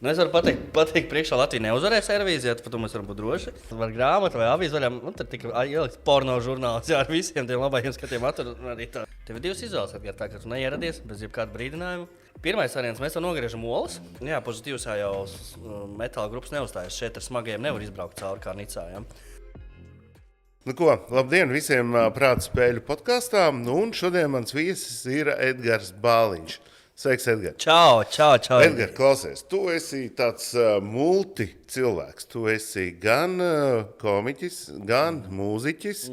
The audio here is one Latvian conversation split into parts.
Nu, es varu pateikt priekšā Latvija neuzvarēs Eirovīzijā, tad mēs varam būt droši. Var grāmatu vai avīzi varam, tad tika ielikt porno žurnāls, jā, ar visiem tiem labajiem skatiem atur arī tā. Tev ir divas izvēles, Edgar, tā, ka tu neieradies bez jebkāda brīdinājuma. Pirmais variants, mēs to nogriežam olas. Jā, pozitīvsā jau metāla grupas neuzstājas. Šeit ar smagajiem nevar izbraukt cauri kā Nicā, jā. Nu ko, labdien visiem prāta spēļu podkāstā. Un šodien mans viesis ir Edgars Bāliņš. Sveiks, Edgar. Čau. Edgar, klausies, tu esi tāds multicilvēks. Tu esi gan komiķis, gan mūziķis,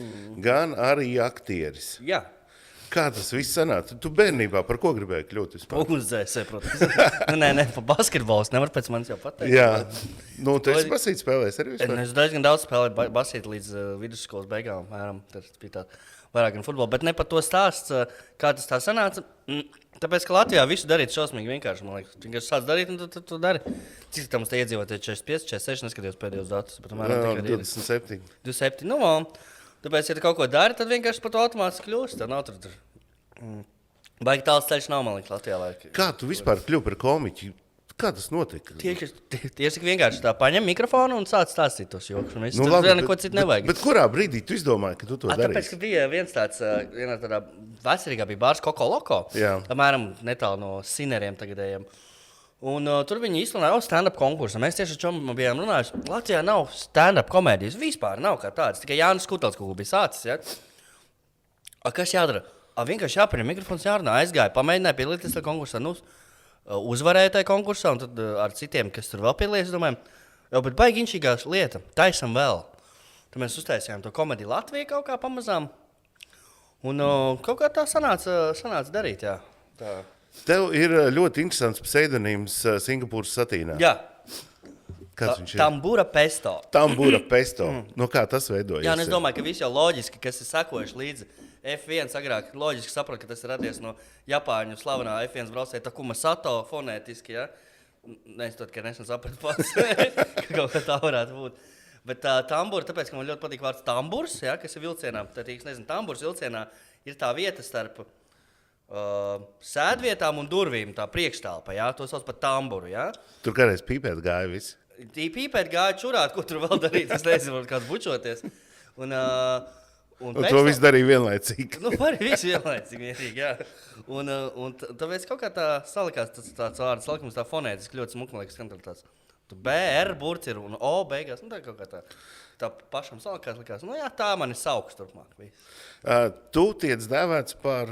gan arī aktieris. Jā. Kā tas viss sanāca? Tu bērnībā par ko gribēji kļūt vispār? Uzdzēsē, protams. Nē, pa basketbols nevar pēc manis jau pateikt. Jā. Nu, tu esi basīt spēlējis arī vispār? Es diezgan daudz spēlēju basīt līdz vidusskolas beigām. Tas bija tā vairāk gan futbola, bet ne par to stāsts, kā tas tā sanāca. Tāpēc, ka Latvijā visu darīt šausmīgi vienkārši, man liekas. Vienkārši sāc darīt, un tu dari. Cik tam te iedzīvotāji 45, 46, neskatījos pēdējos datus. 27. 27, nu, tāpēc, ja tu kaut ko dari, tad vienkārši par to automātiski kļūst. Tā nav tur. Baigi tāls ceļš nav, man liekas, Latvijā. Kā tu vispār kļuvi par komiķi? Kā tas notika? Tieši vienkārši tā paņem mikrofonu un sāc stāstīt tos jokus. Nu, labi, neko citu nevajag. Bet kurā brīdī tu izdomāji, ka tu to darīsi? Tāpēc, ka bija viens tāds, vienā tādā vecrīgā bija bārs Koko Loko. Jā. Apmēram netālu no Sineriem tagadējiem. Un tur viņi izsludināja stand-up konkursu. Mēs tieši ar čomu bijām runājuši. Latvijā nav stand-up komēdijas. Vispār nav kā tāds. Tikai Jānis Kutels kaut ko bija sācis. Ja? Kas jādara? Vienkārši jāpaņem mikrofons, jārunā. Aizgāja, pamēģināja piedalīties tajā konkursā. Nu, uzvarēja tajā konkursā, un tad ar citiem, kas tur vēl piedalījās, domājam, bet baigi inšīgā lieta, taisam vēl. Tad mēs uztaisījām to komēdiju Latviju kaut kā pamazām, un kaut kā tā sanāca darīt, jā. Tā. Tev ir ļoti interesants pseidonīms Singapūras satīnā. Jā. Kāds viņš ir? Tambura Pesto. Tambura Pesto. No kā tas veidojas? Jā, un es domāju, ka visi jau loģiski, kas ir sekojuši līdzi F1 agrāk, loģiski saprot, ka tas ir radies no Japāņu slavenā F1 braucēja Takuma Sato fonētiski, ja? Es to tikai nesen sapratu pats, ka kaut kā tā varētu būt. Bet tambura, tāpēc, ka man ļoti patīk vārds tamburs, ja, kas ir vilcienā, tamburs vilcienā ir tā vieta starp sēdvietām un durvīm, tā priekštālpa, ja? To sauc par tamburu, ja? Tur kādreiz pīpēt gāja visi. Pīpēt gāja čurāt, ko tur vēl darīt, es nezinu, kāds bučoties. Un to viss darīja vienlaicīgi. Nu, arī viss vienlaicīgi, mierīgi, jā. Un tāpēc kaut kā tā salikās tāds vārds, salikums tā fonētiski ļoti smuki, man liekas, skan tāds. Tu BR burts ir un O beigās, nu tā kaut kā tā pašam salikās likās. Nu jā, tā mani sauks turpmāk. Tu tiec dēvēts par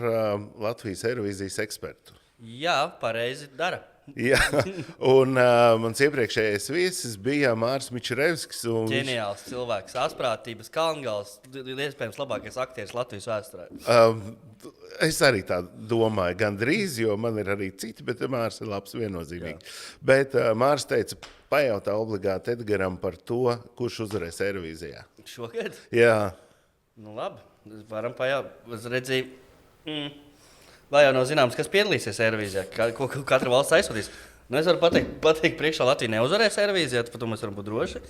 Latvijas Eirovīzijas ekspertu. Jā, pareizi dara. Jā, un mans iepriekšējais viesis bija Māris Mičerevskis. Ģeniāls cilvēks, asprātības, kalngals, iespējams labākais aktieris Latvijas vēsturē. Es arī tā domāju, gandrīz, jo man ir arī citi, bet Māris ir labs viennozīmīgi. Jā. Bet Māris teica, pajautā obligāti Edgaram par to, kurš uzvarēs Eirovīzijā. Šogad? Jā. Nu labi, varam pajautāt. Es redzēju... Vai jau nav zināms, kas piedalīsies Eirovīzijā, ko katra valsts aizsūtīs. Nu, es varu pateikt priekšā Latvija neuzvarēs Eirovīzijā, tad par to mēs varam būt droši.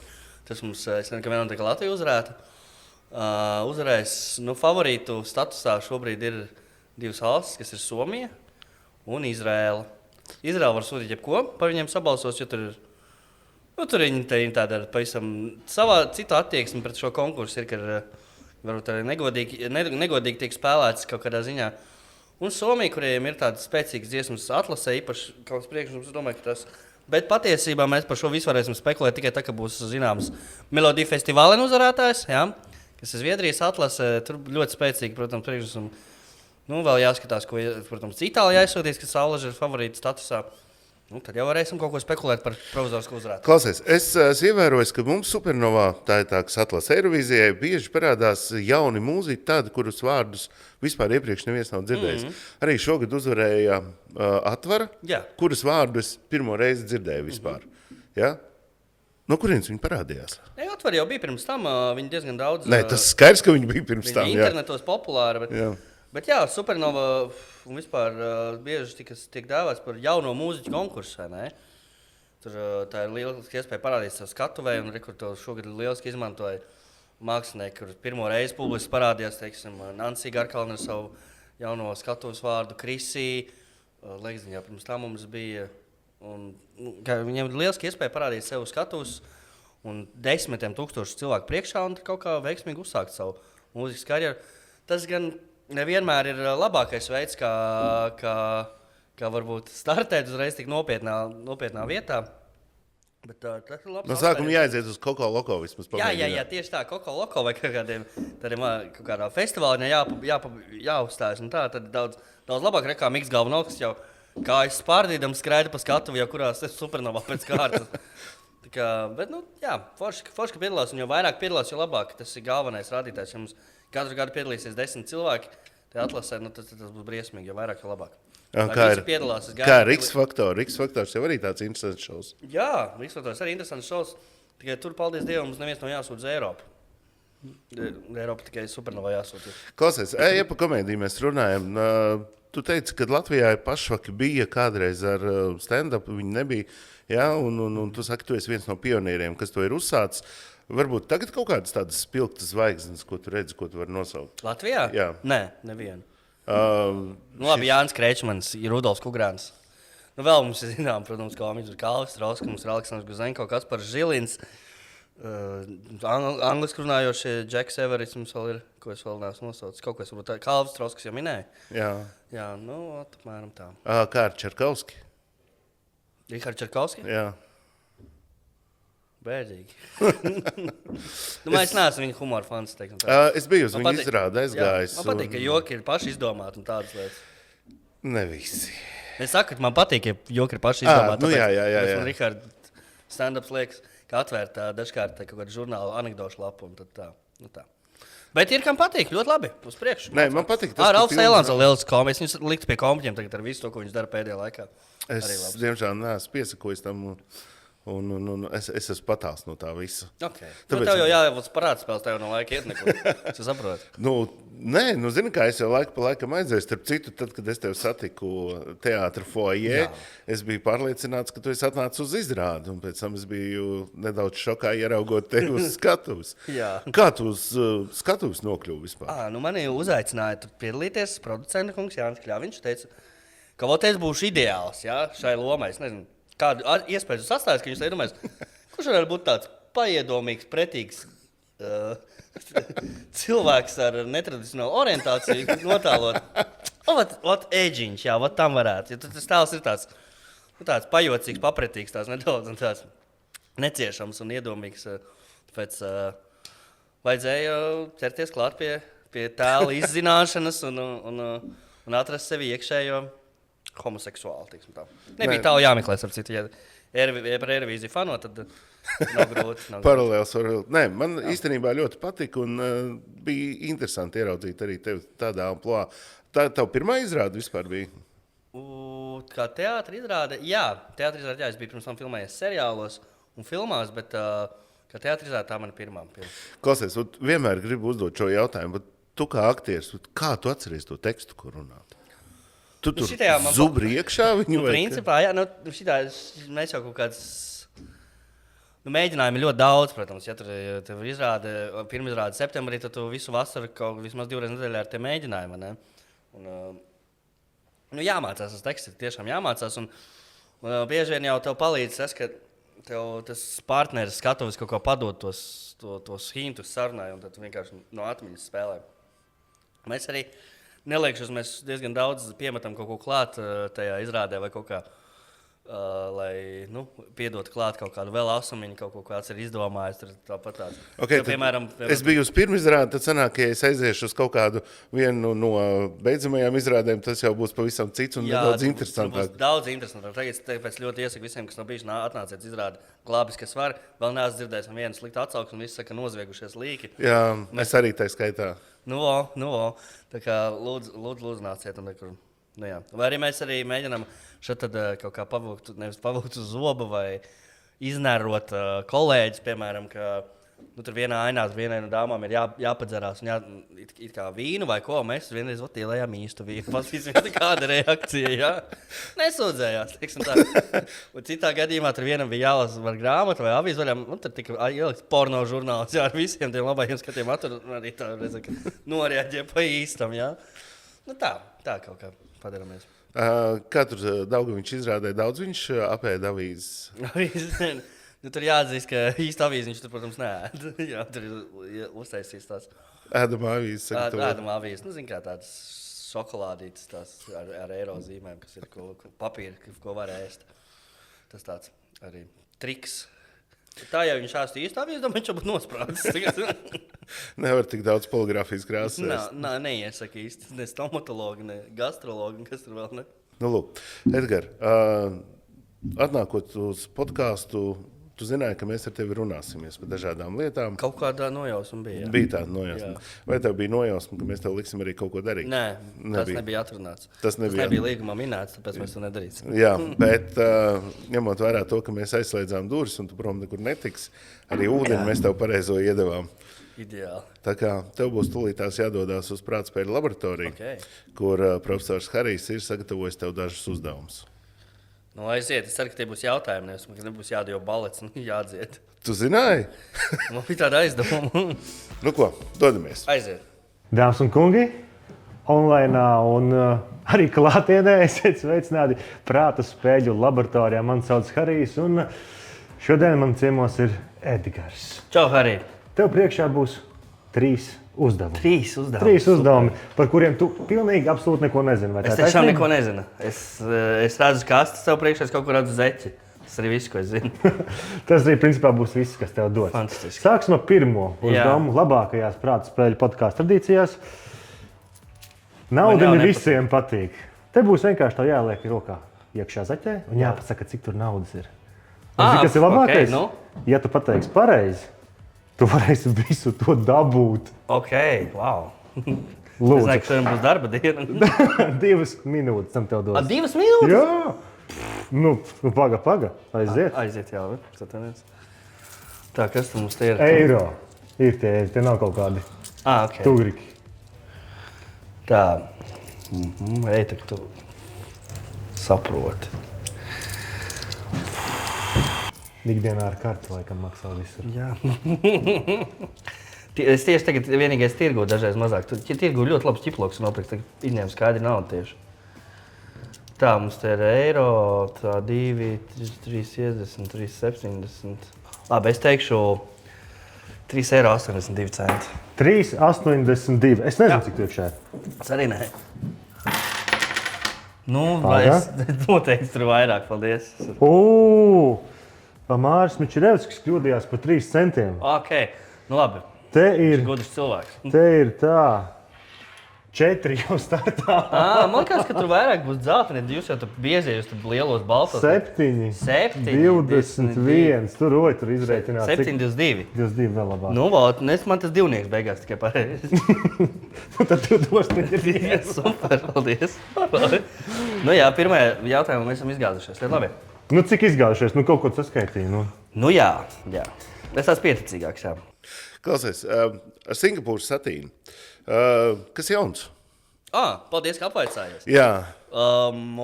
Tas mums, es nezinu, ka vienam tikai Latvija uzvarēta. Uzvarēs, favorītu statusā šobrīd ir divas valstis, kas ir Somija un Izraēla. Izraēla var sūtīt jebko, par viņiem sabalsos, jo tur ir, tur viņi tāda pavisam savā citu attieksmi pret šo konkursu ir, ka varbūt arī negodīgi tiek spēlēts kaut kādā ziņā. Un Somija, kuriem ir tādas spēcīgas dziesmas atlasē, īpaši kaut kas priekšums, es domāju, ka tas... Bet patiesībā mēs par šo visu varēsim spekulēt tikai tā, ka būs zināms Melodija festivālien uzvarētājs, jā, kas ir Zviedrijas atlasē, tur ļoti spēcīgi, protams, priekšums. Nu, vēl jāskatās, ko, protams, Itālijā aizsūtīs, ka Saulaža ir favorīta statusā. Nu, tad jau varēsim kaut ko spekulēt par provizorisku uzvarētu. Klausies, es ievēroju, ka mums Supernovā, tā ir tā, kas atlasa Eirovīzijai, bieži parādās jauni mūziķi, tādi, kurus vārdus vispār iepriekš neviens nav dzirdējis. Arī šogad uzvarēja Atvara, kuras vārdu es pirmo reizi dzirdēju vispār. Ja? No kurienes viņi parādījās? Atvara jau bija pirms tam, viņi diezgan daudz... Nē, tas skaidrs, ka viņi bija pirms tam. Viņi internetos populāri, bet jā, Supernova un vispār bieži tiek dēvēts par jauno mūziķu konkursu, ne? Tur tā ir lieliski iespēja parādīt savu skatuvē, un kur to šogad lieliski izmantoja mākslinieki, kur pirmo reizi publiski parādījās, teiksim, Nancy Garkalna ar savu jauno skatuves vārdu, Krisī, Legziņā pirms tam mums bija Viņiem ir lieliski iespēja parādīt sev skatuves un 10,000 cilvēku priekšā un kaut kā veiksmīgi uzsākt savu mūzikas karjeru. Tas gan nevienmēr ir labākais veids, kā varbūt startēt uzreiz tik nopietnā vietā. Bet tas ir labs. No sākuma jāaiziet uz Koko Loko vismaz pamēģināt. Jā, tieši tā, Koko Loko vai kaut kādā festivālā jāuzstājas. Tad daudz labāk rekā Miks Galvanovs jau kā es spārdīdam skraida pa skatuvi, jau kurās es supernovā pēc kārtas. Bet, forši, ka piedalās, un jo vairāk piedalās, jo labāk. Tas ir galvenais rādītājs. Ja mums katru gadu piedalīsies 10 cilvēki, tad atlasē, tas būs briesmīgi, jo vairāk, jo labāk. Kā ir X-Faktor? X-Faktors jau arī tāds interesants šovs. Jā, X-Faktors arī interesants šovs. Tikai tur, paldies Dievam, mums neviens nav jāsūdz Eiropu. Eiropa tikai supernovā jāsūdz. Klausies, pa komēdiju mēs runājam. Tu teici, ka Latvijā pašvaki bija kādreiz ar stand-up, viņi nebija. Ja? Un tu saki, tu esi viens no pionieriem, kas to ir uzsācis. Varbūt tagad kaut kādas tādas spilgtas zvaigznes, ko tu redzi, ko tu vari nosaukt. Latvijā? Jā. Nē, nevienu. Labi, Jānis Kreičmans, Rudolfs Kugrāns. Vēl mums ir zinām, protams, komiķis Kalvis Strauss, mums ir Aleksandrs Guzenko, Kaspars Žilins, angliski runājošie Džeks Everis mums vēl ir, ko es vēl neesmu nosaucis. Kaut ko es varbūt Kalvis Strauss, kas jau minēja. Jā. Jā, apmēram tā. Kā ar Čerkauski? Rihards Čerkauski? Jā. Bēdīgi. Es neesmu viņa humora fans. Es biju uz viņu izrādi aizgājis. Man patīk, ka joki ir paši izdomāti un tādas lietas. Ne visi. Es saku, ka man patīk, ja joki ir paši izdomāti. Jā. Man Rihards stand-ups liekas, ka atvērt dažkārt kaut kādu žurnālu anekdošu lapu un tad tā. Bet ir, kam patīk, ļoti labi, uz priekšu. Nē, man patīk tas, Ralfs Eilāns ir liels komiķis, viņš likt pie komiķiem tagad ar visu to, ko viņš dara pēdējā laikā. Es, diemžēl, neesmu piesakojis tam. Un es esmu patāls no tā visa. Okay. Tāpēc... Tev jau jābūt parādspēles, tev no laika iet nekur. Es saprotu. Zini, kā es jau laiku pa laikam aizēju. Starp citu, tad, kad es tevi satiku teātra foajē, es biju pārliecināts, ka tu esi atnācis uz izrādi. Un pēc tam es biju nedaudz šokā ieraugot tevi uz skatuves. Kā tu uz skatuves nokļuvi vispār? Mani uzaicināja piedalīties producenta kungs Jānis Kļaviņš. Teica, ka es būšu ideāls šai lomai. Es nezinu. Kādu iespēju sastāstīt, ka viņš iedomājas, kurš varētu būt tāds paiedomīgs, pretīgs cilvēks ar netradicionālu orientāciju notēlot. Ēģiņš, tam varētu. Ja tas tēls ir tāds pajocīgs, papretīgs, tāds nedaudz un tāds neciešams un iedomīgs. Tāpēc vajadzēja ķerties klāt pie tēla izzināšanas un atrast sevi iekšējo homoseksuāli, tiksim tā. Nebija tālu jāmeklē, ar citu, ja par Eirovīziju fano, tad nav grūti. Paralēls var vilkt. Nē, man īstenībā ļoti patika un bija interesanti ieraudzīt arī tevi tādā amplua. Tā tev pirmā izrāde vispār bija? Kā teātra izrāde? Jā, es biju pirms tam filmējies seriālos un filmās, bet kā teātra izrāde tā mana pirmā. Klausies, vienmēr gribu uzdot šo jautājumu, bet tu kā aktieris, kā tu atceries to tekstu, ko runāt? Tu tur zubri iekšā viņu? Principā, jā, mēs jau kaut kāds... Mēģinājumi ļoti daudz, protams. Ja tev ir izrāde, pirmizrāde septembrī, tad tu visu vasaru vismaz 2 reizes nedēļā ar tiem mēģinājumiem. Jāmācās tas teksts, tiešām jāmācās. Un bieži vien jau tev palīdz tas, ka tev tas partneris skatuves kaut ko padod tos hintus sarunai, un tad tu vienkārši no atmiņas spēlē. Mēs arī... Neliekšos, mēs diezgan daudz piemetam kaut ko klāt tajā izrādē vai kaut kā, lai piedot klāt kaut kādu vēl asumiņu, kaut ko kāds ir izdomājis. Tāpat tāds. Okay, piemēram, es biju uz pirmu izrādi, tad sanāk, ja es aiziešu uz kaut kādu vienu no beidzamajām izrādēm, tas jau būs pavisam cits un nedaudz interesantāk. Daudz interesantāk. Tāpēc ļoti iesaku visiem, kas nav bijuši atnāciet izrādi glābis, kas var. Vēl neesmu dzirdējis vienu sliktu atsauksmi un visi saka nozviegušies līki. Jā, es arī tā skaitā. Tā kā lūdzu nāciet un nekur. Vai arī mēs arī mēģinām šeit kaut kā pavūkt uz zobu vai iznērot kolēģis, piemēram, ka tur vienā ainā vienai no dāmām ir jāpadzerās un it kā vīnu vai ko, mēs vienreiz ielējām īstu vīnu. Paskatīsim, kāda reakcija, jā. Nesūdzējās, teiksim tā. Un citā gadījumā tur vienam bija jālasa var grāmatu vai avīzi vaļām, un tad tika ielikt porno žurnāls, jā, ar visiem tiem labajiem skatiem atur, arī tā, redz, ka norēģē pa īstam, jā. Tā kaut kā padaramies. Kā tur Daugaviņš izrādīja daudz, viņš apēda avīzes. Nu, tur jāatzīst, ka īsti avīzi viņš tur, protams, neēd. Jā, tur ir uztaisījis tās Ēdamā avīzes. ēdamā avīzes. Nu, zin kā tādas šokolādītas tās ar eiro zīmēm, kas ir papīra, ko var ēst. Tas tāds arī triks. Tā jau viņš āstu īsti avīzi, domāju, viņš jau būtu nosprādzis. Nevar tik daudz poligrāfijas krāsas. Neiesaka īsti. Ne stomatologi, ne gastrologi, kas tur vēl ne. Nu, lūk, Edgar, atnākot uz podkāstu, tu zināji, ka mēs ar tevi runāsimies par dažādām lietām. Kaut kādā nojausma bija. Jā. Bija tāda nojausma. Jā. Vai tev bija nojausma, ka mēs tev liksim arī kaut ko darīt? Nē, tas nebija atrunāts. Tas nebija līgumā minēts, tāpēc mēs to nedarīsim. Jā, bet ņemot vērā to, ka mēs aizslēdzām durvis un tu prom nekur netiks, arī ūdeni mēs tev pareizo iedevām. Ideāli. Tā kā tev būs tūlītās jādodās uz prātspēļu laboratoriju, kur profesors Harijs ir sagatavojis tev dažus uzdevumus. Nu, aiziet, es ceru, ka tie būs jautājumi, ka nebūs jādod balets, jādzied. Tu zināji? Man bija tāda aizdevuma. Nu ko, dodamies. Aiziet. Dāmas un kungi, online un arī klātienē esiet sveicināti prāta spēļu laboratorijā. Mani sauc Harijs un šodien man ciemos ir Edgars. Čau, Harij. Tev priekšā būs 3 uzdevumi. 3 uzdevumi, par kuriem tu pilnīgi absolūti neko nezini. Es tiešām neko nezinu. Es redzu kastes tev priekšā, es kaut kur redzu zeķi. Tas arī viss, ko es zinu. Tas arī principā būs viss, kas tev dos. Fantastiski. Sāksim ar pirmo uzdevumu labākajās prāta spēļu podkāstu tradīcijās. Nauda ne visiem patīk. Te būs vienkārši tā jāliek rokā iekšā zaķē un jāpasaka, cik tur naudas ir. Zini, kas ir labākais? Ja tu pateiksi pareizi, tu varēsi visu to dabūt. Ok, wow. Lūdzu. Es zinu, ka šodien būs darba diena. 2 minūtes tam tev dos. 2 minūtes? Jā. Nu paga. Aiziet. Aiziet, jā. Tā, kas tam mums te ir? Eiro. Ir tie nav kaut kādi Ok. tugriki. Tā. Ej, tak tu saproti. Ikdienā ar karti laikam maksā visur. Jā. Es tieši tagad vienīgais tirgu dažreiz mazāk. Tu tirgu ļoti labs ķiploks un nopirkt, tagad izņēmu skaidri naudu tieši. Tā, mums te ir eiro, tā 2, 3,50, 3,70. Labi, es teikšu 3,82 eiro. 3,82. Es nezinu, cik priekšā ir. Es arī nē. Nu, vai es noteikti tur vairāk, paldies. Māris Mičerevskis kļūdījās par 3 centiem. Ok, nu labi. Te ir Gudrs cilvēks. tā 4 jau startā. Man liekas, ka tur vairāk būs dzelteni. Jūs jau tur biezie, jūs tur lielos baltos. 7, 21. Tur izreikināt. 7, 22. 22 vēl labāk. Nu, man tas divnieks beigās tikai pareizi. Tad tu dos viņu. Super, paldies. Nu jā, pirmajā jautājumā mēs esam izgāzušies. Labi. Nu, cik izgājušies? Nu, kaut ko saskaitīju. Nu jā. Es tās pieticīgāks, jā. Klausies, ar Singapūras satīnu. Kas jauns? Paldies, ka apvaicājies. Jā.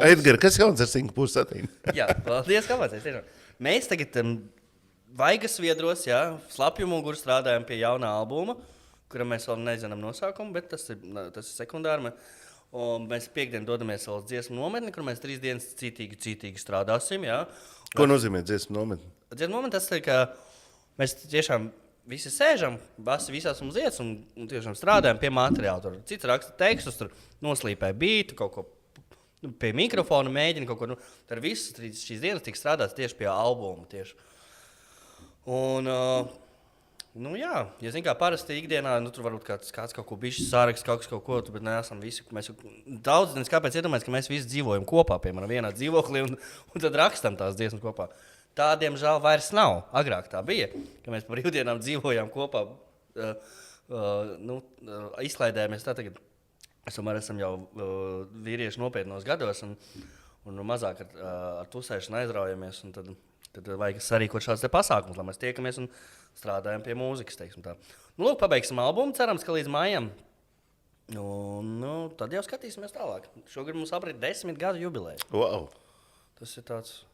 Edgar, kas jauns ar Singapūras satīnu? Jā, paldies, ka apvaicājies. Mēs tagad Vaigas Viedros, slapju muguru strādājam pie jaunā albuma, kuram mēs vēl nezinām nosaukumu, bet tas ir sekundāri. Un mēs piekdien dodamies vēl uz dziesmu nometni, kur mēs 3 dienas cītīgi strādāsim. Jā. Ko nozīmē dziesmu nometni? Dziesmu nometni tas ir, ka mēs tiešām visi sēžam, visās mums iet un tiešām strādājam pie materiāla. Tur cits raksta tekstus, tur noslīpē bītu, kaut ko pie mikrofona mēģina kaut ko. Tur visas šīs dienas tika strādāts tieši pie albuma. Tieši. Un, ja zin kā parasti ikdienā, tur varbūt kāds kaut ko bišķi saraksts, kaut ko, bet neesam visi. Mēs daudz dienas kāpēc iedomājamies, ka mēs visi dzīvojam kopā, piemēram, vienā dzīvoklī un tad rakstam tās dziesmas kopā. Tā, diemžēl, vairs nav. Agrāk tā bija, ka mēs par brīvdienām dzīvojām kopā, izklaidējāmies tā tagad. Mēs esam jau vīrieši nopietnos gados un mazāk ar tusēšanu aizraujamies. Tad vajag sarīkot šāds pasākums, lai mēs tiekamies un strādājam pie mūzikas. Nu, lūk, pabeigsim albumu, cerams, ka līdz mājam. Tad jau skatīsimies tālāk. Šogad mums aprit 10 gadu jubileju. Wow. Tas ir tāds.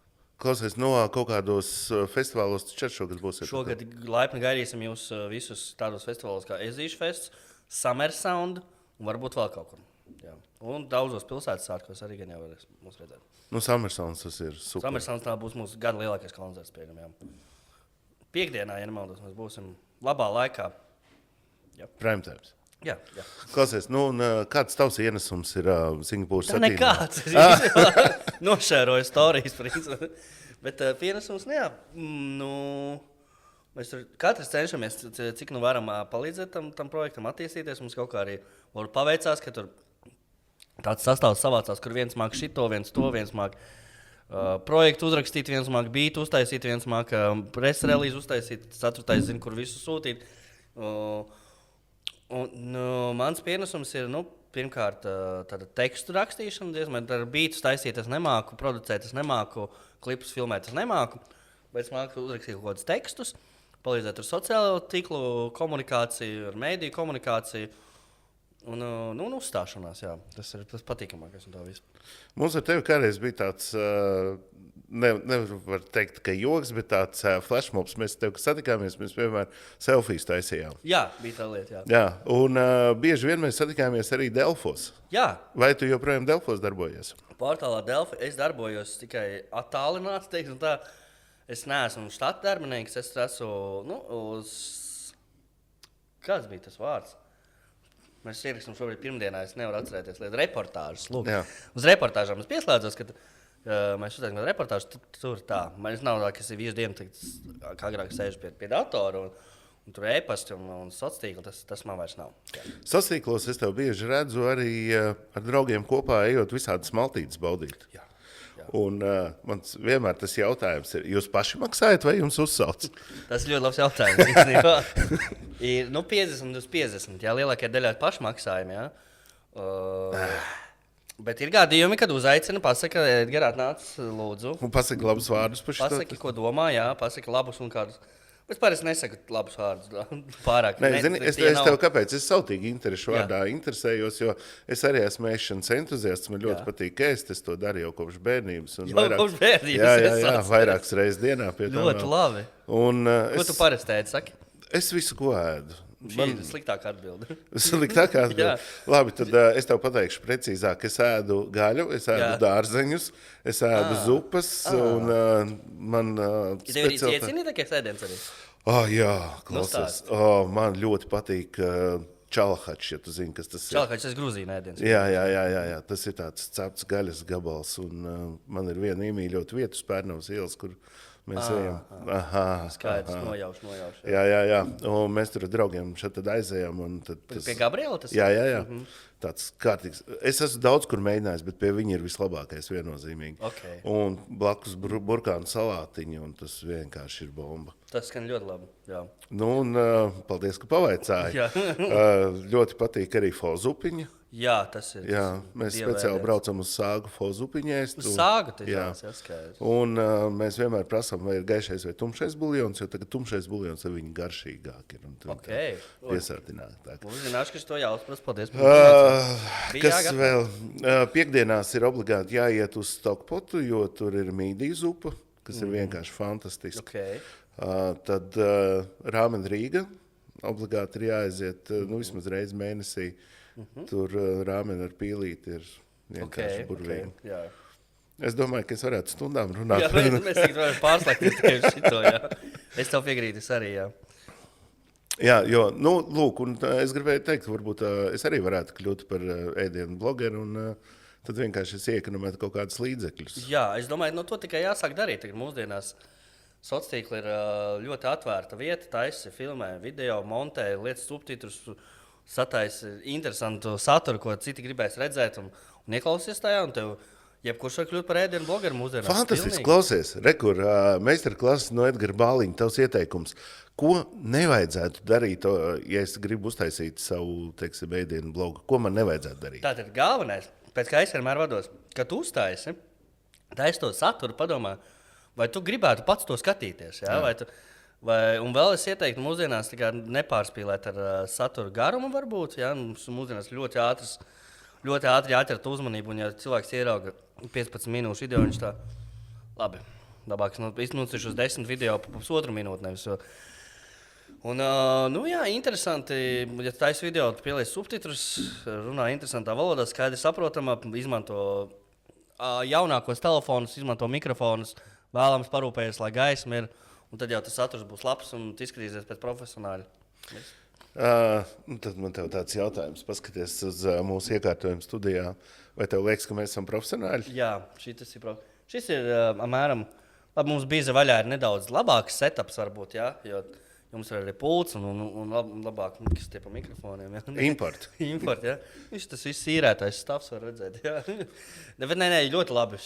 Klausies, no kaut kādos festivālos šogad būsiet? Šogad laipni gaidīsim jūs visus tādos festivālos kā Ezīšu fests, Summer Sound un varbūt vēl kaut kur. Jā. Un daudzos pilsētas svētkos arī gan jau varēs mūs redzēt. Nu, Summersons tas ir super. Summersons tā būs mūsu gada lielākais koncerts, pieņemam. Piektdienā, ja nemaldos, mēs būsim labā laikā. Prime times. Jā. Klausies, nu, un kāds tavs ienesums ir Singapūras Tā satīnā? nekāds. Es nošēroju storijas, principā. Bet pienesums, jā. Nu, mēs tur katrs cenšamies, cik nu varam palīdzēt tam projektam attīstīties. Mums kaut kā arī paveicās, ka tur tāds sastāvs savācās, kur viens māk šito, viens to, viens māk projektu uzrakstīt, viens māk bītu uztaisīt, viens māk press release uztaisīt, ceturtais zina, kur visu sūtīt. Mans pienesums ir, pirmkārt, tāda tekstu rakstīšana, diezgan ar bītu taisīt es nemāku, producēt es nemāku, klipus filmēt es nemāku, bet es māku uzrakstīt kaut kādus tekstus, palīdzēt ar sociālo tīklu komunikāciju, ar mēdīju komunikāciju un uzstāšanās, jā. Tas ir tas patīkamākais un tā visu. Mums ar tevi kādreiz bija tāds, nevar teikt, ka joks, bet tāds flashmobs. Mēs tev satikāmies, mēs vienmēr selfijas taisījām. Jā, bija tā lieta, jā. Jā, un bieži vien mēs satikāmies arī Delfos. Jā. Vai tu joprojām Delfos darbojies? Portālā Delfi es darbojos tikai attālināts, teiksim tā. Es neesmu štata darbinieks, es esmu, uz... Kāds bija tas vārds? Mēs ierakstām šobrīd pirmdienā, es nevaru atcerēties līdz reportāžas. Lūk, uz reportāžām es pieslēdzos, kad mēs uztaisām reportāžu, tur tā. Man nav tā, ka es visu dienu, kā agrāk sēžu pie datora un tur e-pasti un sociāltīkli, tas man vairs nav. Sociālos es tev bieži redzu arī ar draugiem kopā ejot visādas maltītes baudīt. Jā. Un man vienmēr tas jautājums ir, jūs paši maksājat vai jums uzsauc? Tas ir ļoti labs jautājums. Ir 50 uz 50. Jā, lielākajā daļā ir pašmaksājumi. Bet ir gadījumi, kad uzaicina, pasaka, Edgar, atnāc, lūdzu. Un pasaka labus vārdus par šo. Pasaki, ko domā, jā, pasaka labus un kādus. Es parasti nesaku labus vārdus. Pārāk. Es tev kāpēc? Es sautīgi interešu vārdā interesējos, jo es arī esmu ēšanas entuziasts. Man ļoti patīk ēst. Es to daru jau kopš bērnības. Kopš bērnības? Jā, vairākas reizes dienā pie tā. Ļoti labi. Ko tu parasti ēdi, saki? Es visu, ko ēdu. Šī ir sliktākā atbilde. Sliktākā atbilde? Labi, tad es tev pateikšu precīzāk. Es ēdu gaļu, es ēdu dārzeņus, es ēdu zupas un man speciāli... Tev ir iecienītākais ēdiens arī? Jā, klausies. Man ļoti patīk čalahačs, ja tu zini, kas tas ir. Čalahačs, tas Grūzīna ēdiens. Jā. Tas ir tāds cepts gaļas gabals un man ir viena iemīļota vieta uz Pērnavas ielas, kur mēs ejam. Skaidrs, nojaušu. Jā. Un mēs tur ar draugiem šeit tad aizējām. Pie Gabriela tas? Jā. Tāds kārtīgs. Es esmu daudz kur mēģinājis, bet pie viņa ir vislabākais viennozīmīgi. Okay. Un blakus burkānu salātiņi, un tas vienkārši ir bomba. Tas skan ļoti labi, jā. Nu, un paldies, ka pavaicāji. Ļoti patīk arī fozupiņa. Jā, tas ir. Jā, mēs speciāli braucam uz Sāgu fozupiņēst. Uz Sāgu tas jāskaidrs. Un mēs vienmēr prasām, vai ir gaišais vai tumšais buljons, jo tagad tumšais buljons ar viņu garšīgāk ir. Okay. Piesātinātāk. Uzzināšu, ka es to jāuzprast. Paldies. Kas vēl? Piektdienās ir obligāti jāiet uz Stokpotu, jo tur ir mīdiju zupa, kas ir vienkārši fantastiski. Okay. Tad Rāmen Rīga obligāti ir jāaiziet vismaz reizi mēnesī. Tur rāmeni ar pīlīti ir vienkārši burvīgi. Okay. Es domāju, ka es varētu stundām runāt. Jā, mēs varam pārslēgties tikai uz šito, jā. Es tev piekrītu, arī, jā. Jā, jo, lūk, un es gribēju teikt, varbūt es arī varētu kļūt par ēdienu blogeru, un tad vienkārši es iekonomētu kaut kādus līdzekļus. Jā, es domāju, to tikai jāsāk darīt. Tagad mūsdienās sociālā tīkla ir ļoti atvērta vieta, taisi, filmē, video, montē, lietas subtitrus, sataisa interesantu saturu, ko citi gribēs redzēt un ieklausīties tajā. Un tev jebkurš var kļūt par ēdienu blogeru mūsdienās. Fantastiski, klausies. Rekur, meistarklases no Edgara Bāliņa, tavs ieteikums. Ko nevajadzētu darīt, ja es gribu uztaisīt savu, teiksim, ēdienu blogu? Ko man nevajadzētu darīt? Tātad galvenais, pēc kā es vienmēr vados, kad tu uztaisi, taisi to saturu, padomā, vai tu gribētu pats to skatīties, jā? Un vēl es ieteiktu mūsdienās nepārspīlēt ar satura garumu varbūt, jā? Mūsdienās ļoti ātri jāķert uzmanību, un ja cilvēks ierauga 15 minūšu video, viņš tā, labi, labāk, iznotīšu uz 10 video pa pusotru minūti nevis. Un, interesanti, ja taisa video, tu pieliec subtitrus, runā interesantā valodā, skaidri saprotamā, izmanto jaunākos telefonus, izmanto mikrofonus, vēlams parūpējies, lai gaisma ir, un tad jau tas saturs būs labs un izskatīsies pēc profesionāļa. Tad man tev tāds jautājums, paskaties uz mūsu iekārtojumu studijā, vai tev liekas, ka mēs esam profesionāļi? Jā, šis ir apmēram, labi, mums bija vaļā ir nedaudz labāks setups varbūt, jā, jo jums ir arī pults un labāk kas tie pa mikrofoniem. Jā. Import, jā. Tas viss īrētais stāvs var redzēt, jā. Bet nē, ļoti labi.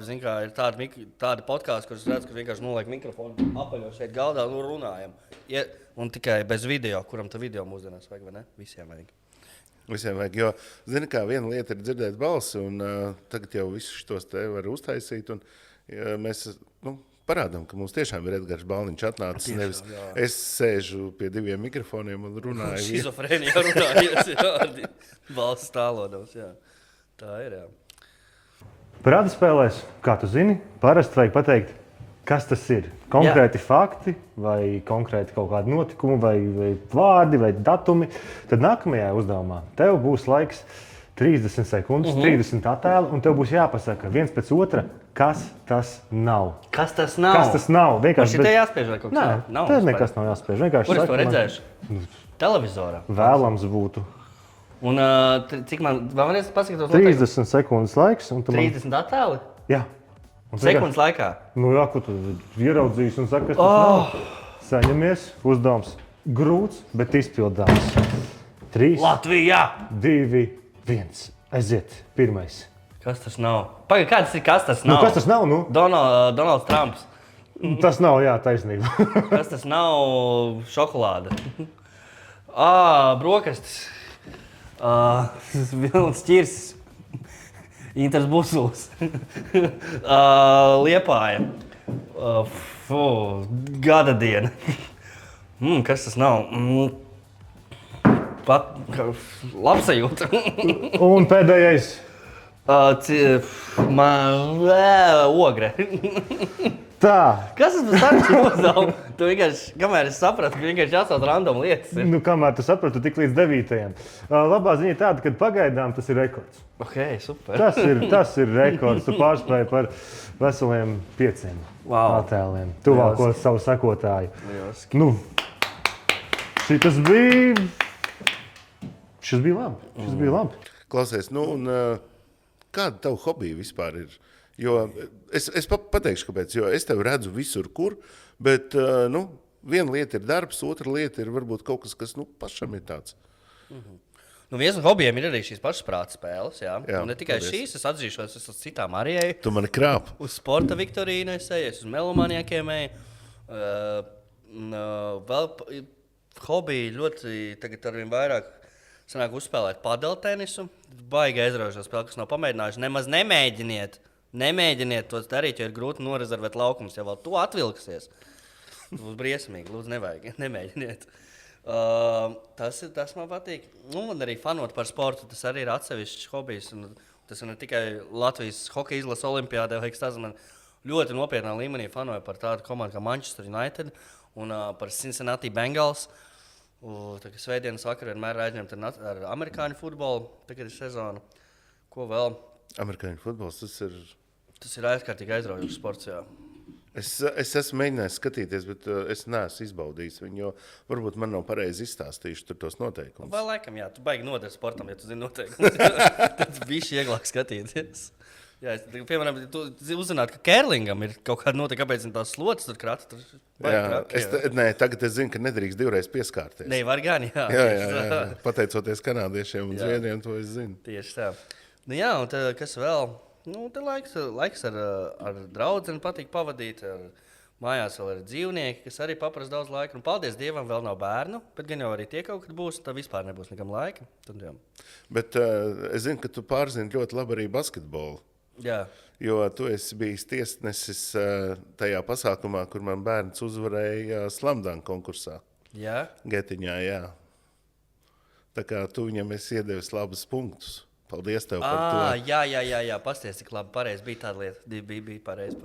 Zin kā, ir tādi podkāsti, kurus redz, ka vienkārši noliek mikrofonu apaļo šeit galdā un runājam. Un tikai bez video, kuram tā video mūsdienās vajag, vai ne? Visiem vajag, jo, zini kā, viena lieta ir dzirdēt balsi, un tagad jau visus šitos te var uztaisīt, un mēs, parādām, ka mums tiešām ir Edgars Balniņš atnācis. Nevis es sēžu pie 2 mikrofoniem un runāju. Šizofrēnijā runājies, jā, balss tālodams, jā. Tā ir, jā. Parāda spēlēs, kā tu zini, parasti vajag pateikt, kas tas ir. Konkrēti fakti, vai konkrēti kaut kādi notikumi, vai vārdi, vai datumi. Tad nākamajā uzdevumā tev būs laiks 30 sekundes, 30 attēli, un tev būs jāpasaka viens pēc otra, kas tas nav. Kas tas nav? Kas tas nav? Vienkārši te jāspiež vai kaut kas? Nē, te nekas nav jāspiež. Kur es to redzēšu? Televizorā. Vēlams būtu. Un cik man, vēlreiz paskatos? 30 sekundes laiks. Un 30 attēli? Jā. Sekundes laikā? Jā, ko tu ieraudzīsi un saka, kas tas nav. Saņemies, uzdevums grūts, bet izpildāms. 3, Latvijā! 2, 1. Aiziet, pirmais. Kas tas nav? Pagaid, kas tas nav? Kas tas nav? Donalds Trumps. Tas nav, jā, taisnība. Kas tas nav? Šokolāde. Brokastis. Vilns ķirsis. Inters Busuls. Liepāja. Gada diena. Kas tas nav? Labsajūta. Un pēdējais. Ogre. Tā. Kas tas sarežģīts uzdevums? Tu vienkārši, kamēr es sapratu, ka vienkārši jāsauc random lietas. Kamēr tu saprati, tik līdz 9. Labā ziņa tāda, ka pagaidām tas ir rekords. Ok, super. Tas ir rekords. Tu pārspēji par veseliem 5 attēliem. Tuvāko savu sekotāju. Šis bija labi. Klausies, kāda tava hobija vispār ir? Jo es pateikšu, kāpēc, jo es tevi redzu visur, kur, bet viena lieta ir darbs, otra lieta ir varbūt kaut kas pašam ir tāds. Viens no hobijiem ir arī šīs pašas prāta spēles, jā. Un ne tikai šīs, es atzīšos, es uz citām arī eju. Tu mani krāp. Uz sporta viktorīnu es eju, uz melomāniekiem eju. Vēl hobiji ļoti tagad arvien vairāk sanāk uzspēlēt padeltenisu. Baigi aizraujošo spēli, kas nav pamēģinājuši. Nemaz nemēģiniet to darīt, jo ir grūti norezervēt laukumus. Ja vēl tu atvilksies, tas būs briesmīgi. Lūdzu, nemēģiniet. Tas man patīk. Un arī fanot par sportu, tas arī ir atsevišķs hobijs. Tas ir ne tikai Latvijas hokeja izlases olimpiādē, man ļoti nopietnā līmenī fanoja par tādu komandu kā Manchester United un par Cincinnati Bengals. Tagad svētdienas vakarā vienmēr aizņemta ar amerikāņu futbolu. Tagad ir sezona. Ko vēl? Amerikāņu futbols, Tas ir ārkārtīgi aizraujošs sports, jā. Es esmu mēģinājis skatīties, bet es neesmu izbaudījis viņu, jo varbūt man nav pareizi izstāstījuši tur tos noteikumus. Vai laikam, jā, tu baigi noder sportam, ja tu zini noteikumus. Tad bišķi vieglāk skatīties. Jā, piemēram, tu uzzināt, ka Kērlingam ir kaut kāda noteikta, kāpēc tās slotas tur krata. Tagad es zinu, ka nedrīkst divreiz pieskārties. Nē, var gan, jā. Jā. Pateicoties kanādiešiem un zviedriem, to es zinu. Tieši tā. Jā, un tad, kas vēl? Te laiks ar draudzeni patīk pavadīt. Mājās vēl ir dzīvnieki, kas arī paprasa daudz laika. Un paldies Dievam, vēl nav bērnu, bet gan jau arī tie kaut kad būs, tad vispār nebūs nekam laika. Bet es zinu, ka tu pārzini ļoti labi arī basketbolu. Jā. Jo tu esi bijis tiesnesis tajā pasākumā, kur man bērns uzvarēja slamdunk konkursā. Jā? Getiņā, jā. Tā kā tu viņam esi iedevis labus punktus. Paldies tev par to. Jā. Pasties, cik labi pareizi bija tāda lieta. Bija pareizi.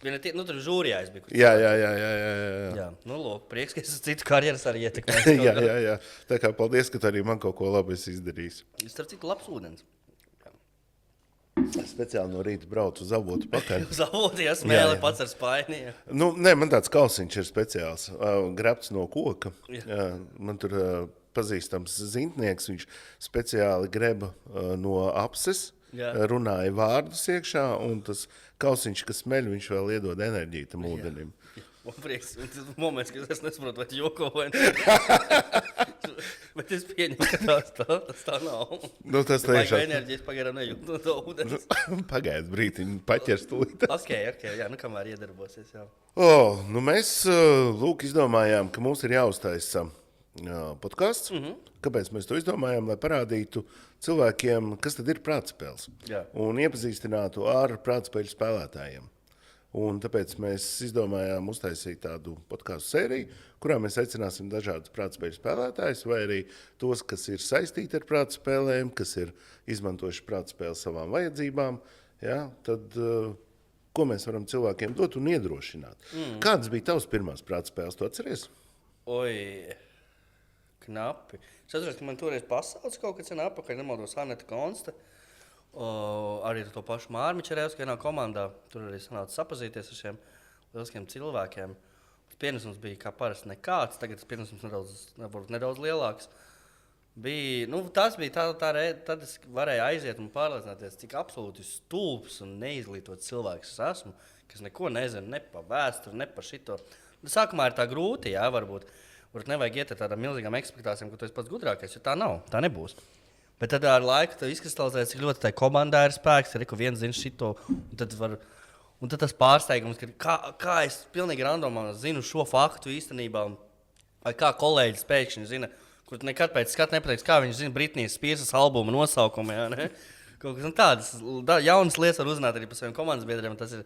Tur žūrijā es biju. Jā. Jā, lūk. prieks, ka es citu karjeras arī ietekmēju. jā. Tā kā paldies, ka tu arī man kaut ko labi esi izdarījis. Starp citu, labs ūdens. Es speciāli no rīta braucu uz avotu pakaļ. Uz avotu, ja smēli pats ar spaini. Nu, nē, man tāds kalsiņš ir speciāls. Grabts no koka. Man tur pazīstams zintnieks, viņš speciāli greba no apses, runāja vārdus iekšā, un tas kalsiņš, kas smeļ, viņš vēl iedod enerģiju tam ūdenim. Man prieks, un tas moments, kad es nesaprotu, vai tu joko vai ne. Bet es pieņemu, ka tas tā nav. Nu, tas tiešām. Vai enerģijas pagaram nejūt no to ūdens. Pagaid brītiņu, paķers tūlīt. Ok, jā, nu kamēr iedarbosies, jā. Nu mēs, lūk, izdomājām, ka mums ir jāuztaisa podcasts. Kāpēc mēs to izdomājām? Lai parādītu cilvēkiem, kas tad ir prātspēles. Un iepazīstinātu ar prātspēļu spēlētājiem. Un tāpēc mēs izdomājām uztaisīt tādu podcastu sēriju, kurā mēs aicināsim dažādus prātspēļu spēlētājus, vai arī tos, kas ir saistīti ar prātspēlēm, kas ir izmantojuši prātspēles savām vajadzībām. Ja? Tad, ko mēs varam cilvēkiem dot un iedrošināt? Kādas bija tavas pirmās prātspēles? Tu atceries? Oi, knapi. Es atceros, ka man toreiz pasaules kaut kas atpakaļ, nemaldos Aneta Konsta. Arī to pašu Mārmičerevsku vienā komandā. Tur arī sanāca sapazīties ar šiem lieliskiem cilvēkiem. Pienesums bija kā parasti nekāds, tagad tas pienesums nedaudz lielāks. Tas bija tad es varēju aiziet un pārliecināties, cik absolūti stulbs un neizglītots cilvēks es esmu, kas neko nezinu, ne pa vēsturi, ne pa šito. Sākumā ir tā grūti, jā, varbūt nevajag iet ar tādām milzīgām ekspektācijām, ka tu esi pats gudrākais, jo tā nav, tā nebūs. Bet tad ar laiku tev izkristalizēs, cik ļoti tai komandā ir spēks, ka viens zina šito, un tad tas pārsteigums, ka kā es pilnīgi randomā zinu šo faktu īstenībā, vai kā kolēģis pēkšņi zina, kur tu nekad pēc skatu nepateiks, kā viņš zina Britnijas Spears albuma nosaukumu, jā, ne? Kaut kas tādas jaunas lietas var uzzināt arī par saviem komandas biedriem, un tas ir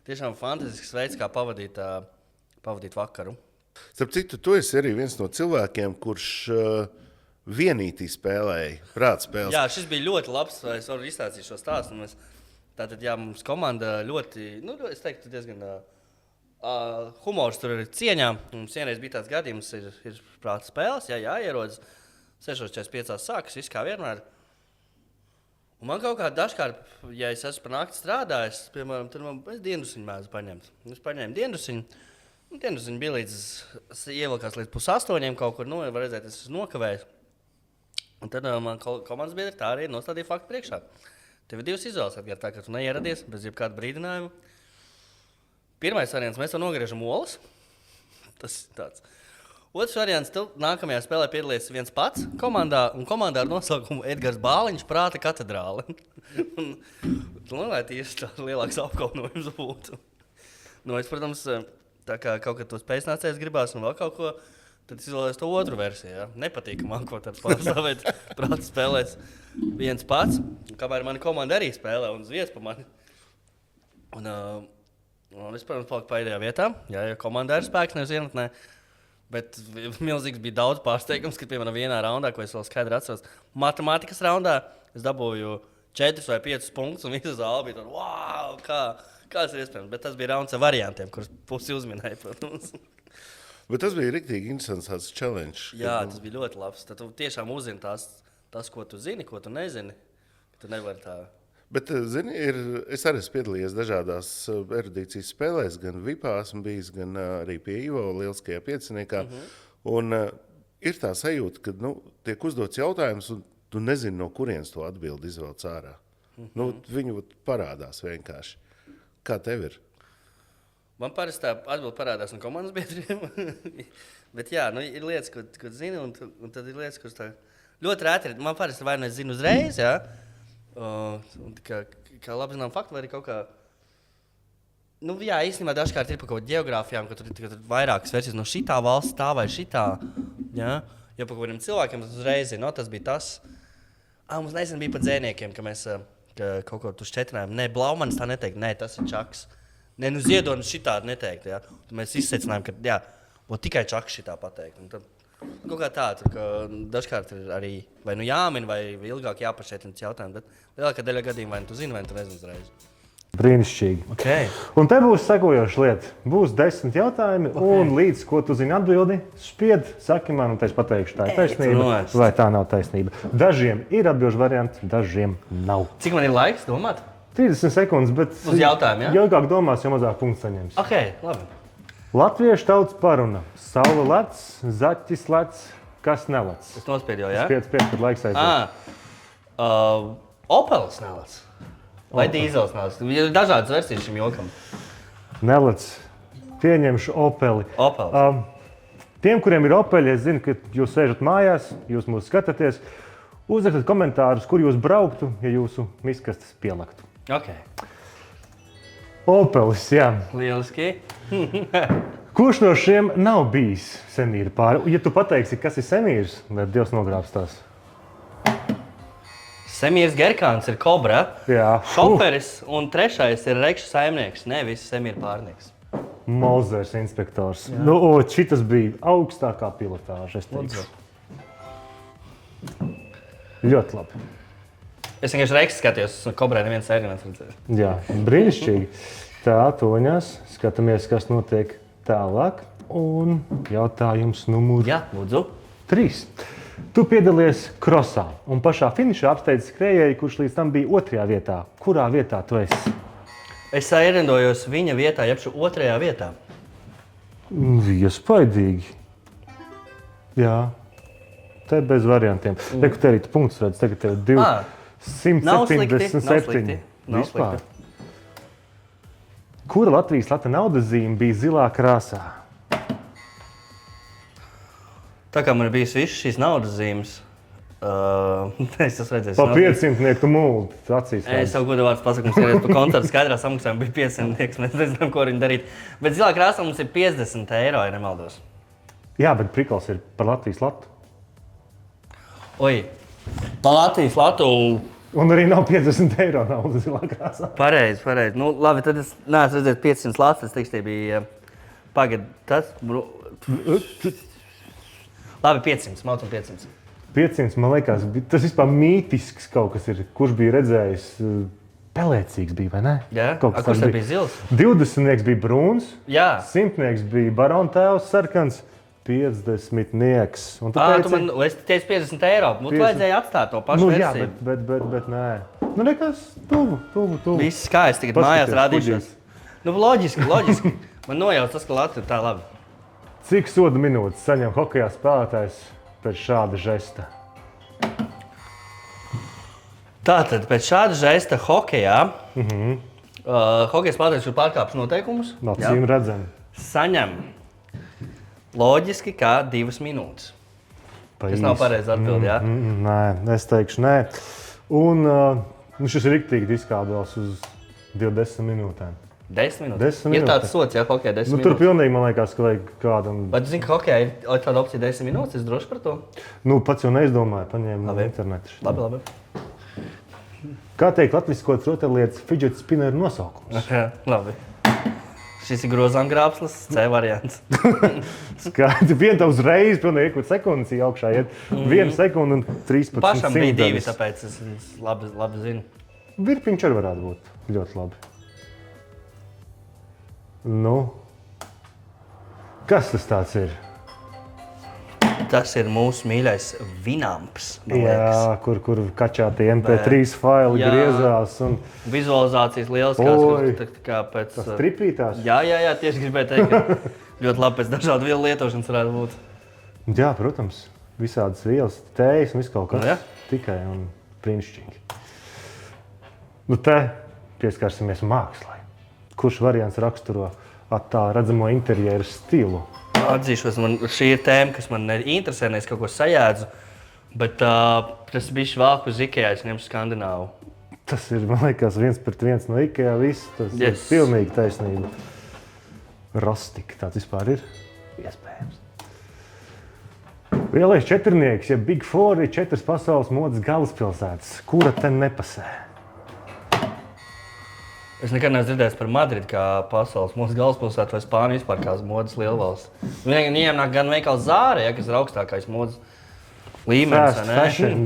tiešām fantastisks veids, kā pavadīt vakaru. Starp citu, tu esi arī viens no cilvēkiem, kurš vienītī spēlēja prātspēles. Jā, šis bija ļoti labs, es varu izstāstīt šo stāstu. Tātad, jā, mums komanda ļoti, es teiktu, diezgan humors tur ir cieņā. Mums vienreiz bija tāds gadījums, ir prātspēles, jāierodas. 6:45 sākas, viss kā vienmēr. Un man kaut kā dažkārt, ja es esmu par nakti strādājis, piemēram, tad es diendusiņu mēdzu paņemt. Es paņēmu diendusiņu. Diendusiņu bija ievilkās līdz 7:30 kaut kur, var redzēt, es esmu nokavējis. Un tad man komandas biedri tā arī nostādīja faktu priekšā. Tev ir divas izvēles, Edgar, tā, ka tu neieradies bez jebkāda brīdinājuma. Pirmais variants, mēs to nogriežam olas. Tas ir tāds. Otrs variants, tu nākamajā spēlē piedalījies viens pats komandā, un komandā ar nosaukumu Edgars Bāliņš prāta katedrāle. Lai tieši tāds lielāks apkaunojums būtu. Es, protams, tā kā kaut kad to spēcnācējs gribās un vēl kaut ko, tad es izvēlējos to otru versiju. Ja? Nepatīkamāk, ko tad pārstāvēt prāta spēlēs viens pats. Kamēr mani komanda arī spēlē un zvies pa mani. Un es, protams, paliku pēdējā vietā. Jā, ja komandā ir spēks, nevis vienatnē. Bet milzīgs bija daudz pārsteigums, ka, piemēram, vienā raundā, ko es vēl skaidri atceros, matemātikas raundā, es dabūju 4 vai 5 punktus, un visa zāle bija tāda, wow, kāds ir iespējams. Bet tas bija rauns ar variantiem, kurus pusi uzminēja, protams. Bet tas bija riktīgi interesants challenge. Jā, tas bija ļoti labs. Tad tu tiešām uzzini tas, ko tu zini, ko tu nezini. Tu nevari tā. Bet, zini, es arī esmu piedalījies dažādās erudīcijas spēlēs, gan VIPā esmu bijis, gan arī pie Ivo lieliskajā pieciniekā. Un ir tā sajūta, ka tiek uzdots jautājums, un tu nezini, no kurienes to atbildi izvelc ārā. Viņu parādās vienkārši. Kā tev ir? Man parasti tā atbildi parādās no komandas biedriem. Bet jā, ir lietas, ko zini, un tad ir lietas, kuras tā ļoti rēti ir. Man parasti vai nu es zinu uzreiz, jā. Kā labi zinām faktu, vai arī kaut kā... Jā, īstenībā dažkārt ir par kaut kādu ģeogrāfijām, ka tur ir vairākas versijas no šitā valsts, tā vai šitā. Jā. Jo par kādiem cilvēkiem tas uzreiz ir, tas bija tas. Mums nesen bija par dzēniekiem, ka mēs kaut ko tur šķetrinājām. Nē, Blaumanis tā neteikt, nē, tas ir Čaks. Nē, Ziedonis šitādi neteikt, jā. Tad mēs izsecinājām, ka jā, tikai Čaks šitā pateikt. Un tad kaut kā tā, ka dažkārt ir arī vai jāmin, vai ilgāk jāpašķietina jautājumi, bet lielākā daļa gadījumā vai tu zini, vai tu nezini uzreiz. Brīnišķīgi. Okay. Un te būs sekojoša lieta. Būs 10 jautājumi, un līdz ko tu zini atbildi, spied, saki man, un es pateikšu, tā ir taisnība vai tā nav taisnība. Dažiem ir atbilžu varianti, dažiem nav. Cik man ir laiks domāt? 30 sekundes, bet uz jautājumu, jo ilgāk domās, jo mazāk punktu saņems. Ok, labi. Latviešu tautas paruna. Saula lec, zaķis lec, kas nelec. Es nospiedu jau, jā? Spied, kad laiks aiziet. Opelis nelec. Vai dīzels nelec. Ir dažādas versijas šim jokam. Nelec. Pieņemšu Opeli. Tiem, kuriem ir Opeli, es zinu, ka jūs sēžat mājās, jūs mūs skatāties. Uzrakstiet komentārus, kur jūs brauktu, ja jūsu miskastes pielaktu. Ok. Opelis, jā. Lieliski. Kurš no šiem nav bijis semīra pāri? Ja tu pateiksi, kas ir semīrs, tad Dievs nogrābstās. Semīrs Gerkāns ir kobra, Jā. šoferis un trešais ir rekšu saimnieks, nevis semīra pārnieks. Mozers inspektors. Nu, šitas bija augstākā pilotāža, es teikšu. Ļoti labi. Es vienkārši reksu skatījos, un kobrai neviens sēriju redzēju. Jā, brīnišķīgi. Tā, toņās, skatāmies, kas notiek tālāk. Un jautājums numur Jā, lūdzu. 3. Tu piedalies krosā un pašā finišā apsteidzi skrējēju, kurš līdz tam bija 2. vietā. Kurā vietā tu esi? Es ierindojos viņa vietā, jeb šo 2. vietā. Iespaidīgi. Jā. Te bez variantiem. Reku te arī tu punktus redz, tagad tev 277. Nav slikti. Kura Latvijas lata naudas zīme bija zilā krāsā? Tā kā man ir bijis visas šīs naudas zīmes, es esmu redzējis. Pa 500 tu mūldi, acīs. Es savu godu vārds pasaku, mums ir pa koncertu skaidrā samaksājumā bija 500, mēs nezinām, ko viņi darīt. Bet zilā krāsā mums ir 50 eiro, ja nemaldos. Jā, bet prikals ir par Latvijas latu. Oi, pa Latvijas latu. Un arī nav 50 eiro naudas zilā krāsā. Pareizi. Nu, labi, tad es neesmu redzējis 500 latus, es teikšu, tie bija pagad tas. Labi, 500, maucam 500. 500, man liekas, tas vispār mītisks kaut kas ir, kurš bija redzējis, pelēcīgs bija, vai ne? Jā, kurš tad bija zils? 20 bija brūns, Jā. 100 bija barona tēvs sarkans, 50. Un tu es teicu 50 eiro, mums vajadzēja atstāt to pašu versiju. Jā, bet nē. Nu, nekas, tuvu. Viss skaisti, tagad mājās rādīšos. Nu, loģiski. Man nojauc tas, ka Latvija ir tā labi. Cik soda minūtes saņem hokejā spēlētājs pēc šāda žesta? Tātad, pēc šāda žesta hokejā, hokeja spēlētājs ir pārkāpis noteikumus. No cīm redzam. Saņem loģiski kā 2 minūtes. Tas nav pareizi atbildi, jā? Nē, es teikšu nē. Un šis ir riktīgi diskābels uz 20 minūtēm. 10 minūtes? 10 minūtes. Ir tāds sots, jā, hokejā 10 minūtes. Tur pilnīgi, man liekas, ka vajag kādam... Bet tu zini, ka hokejā ir tāda opcija 10 minūtes, es droši par to? Nu, pats jau neizdomāju, paņēmu no interneta. Labi. Kā teikt latviskots rotaļlietas fidget spinneru nosaukums? Labi. Šis ir grozām grābslis, C variants. Skaidrs, viena uzreiz, pilnīgi iekot sekundes augšā iet. 1 sekunde un 13 Pašam bija 2, simtdaļas. tāpēc es labi zinu. Virpiņš arī varētu būt ļoti labi. Nu, kas tas tāds ir? Tas ir mūsu mīļais Vinamps. Jā, kur kačā tie MP3 faili griezās. Un... Vizualizācijas lieliskās, kā pēc... Tas tripītās? Jā, tieši gribēju teikt, ka ļoti labi pēc dažādu vielu lietošanas varētu būt. Jā, protams, visādas vielas, tējas un viss kaut kas. Nu, jā. Tikai un brīnišķīgi. Nu, te pieskarsimies mākslai. Kurš variants raksturo tā redzamo interjeru stilu? Atzīšos, šī ir tēma, kas man interesē, es kaut ko sajēdzu, bet tas bišķi vēl uz Ikea, es ņemšu Skandināvu. Tas ir, man liekas, 1-1 no Ikea, viss, tas ir pilnīgi taisnība. Rustika, tāds vispār ir iespējams. Lielais četrnieks, ja Big Four ir 4 pasaules modes galvaspilsētas, kura te nepasē? Es nekad neesmu dzirdējis par Madridi kā pasaules modes galvaspilsētu vai Spāniju vispār kā modes lielvalsts. Viņiem nāk gan veikals Zāra, kas ir augstākais modes līmenis. Fashion,